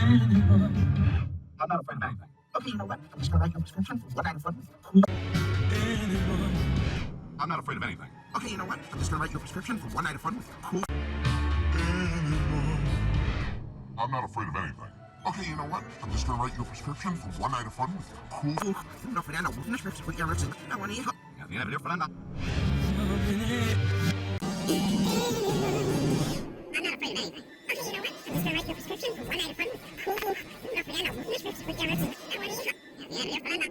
I'm not afraid of anything. Okay, you know what? I'm just gonna write you a prescription for one night of fun with cool. I'm not afraid of anything. Okay, you know what? I'm just gonna write you a prescription for one night of fun with cool. I'm not afraid of anything. Okay, you know what? I'm just gonna write you a prescription for one night of fun with cool. No, Fernando, who finished with your written? I want to eat. Yeah, the end of it, Fernando. I'm not afraid of anything. Okay, you know what? I'm just gonna write you a prescription for one night of fun with cool. No, Fernando, who finished with your written? I want to eat. Yeah, the end of it, Fernando.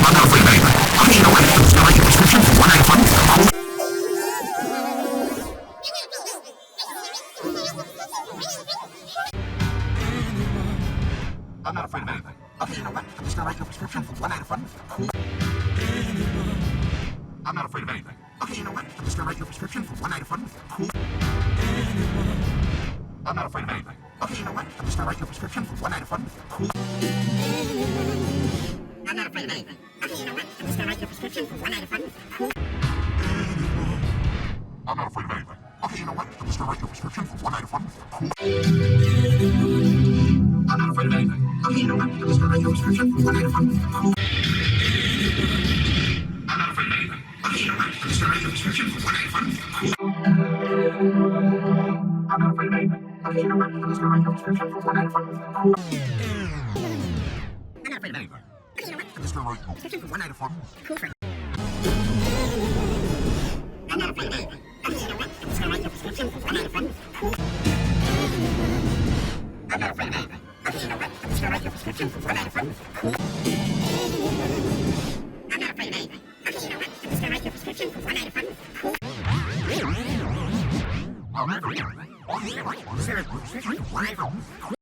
I'm not afraid of anything. Okay, you know what? I'm just gonna write you a prescription for one night of fun with cool. I'm not afraid of anything. Okay, you know what? I'm just gonna write you a prescription for one night of fun with cool. I'm not afraid of anything. Okay, you know what? I'm just gonna write you a prescription for one night of fun with cool. I'm not afraid of anything. Okay, you know what? I'm just gonna write you a prescription for one night of fun with cool. I'm not afraid of anything. Okay, you know what? I'm just gonna write you a prescription for one night of fun with cool. I'm not afraid of anything. Okay, you know what? I'm just gonna write you a prescription for one night of fun with cool. I'm not afraid of anything. Okay, you know what? I'm just gonna write you a prescription for one night of fun with cool. I'm not afraid of anything. Okay, you know what? I'm just gonna write you a prescription for one night of fun with cool. I'm not afraid of anything. Okay, you know what? I'm just gonna write you a prescription for one night of fun with cool. I'm not afraid of anything. Okay, you know what? I'm just gonna write you a prescription for one night of fun with cool. I'm not afraid of anything. Okay, you know what? I'm just gonna write you a prescription for one night of fun with cool. I'm not afraid of anything. Okay, you know what? I'm just gonna write you a prescription for one night of fun with cool. I'm not afraid of anything. Okay, you know what? I'm just gonna write you a prescription for one night of fun with cool. I'm not afraid of anything. Okay, you know what? I'm just gonna write you a prescription for one night of fun with cool.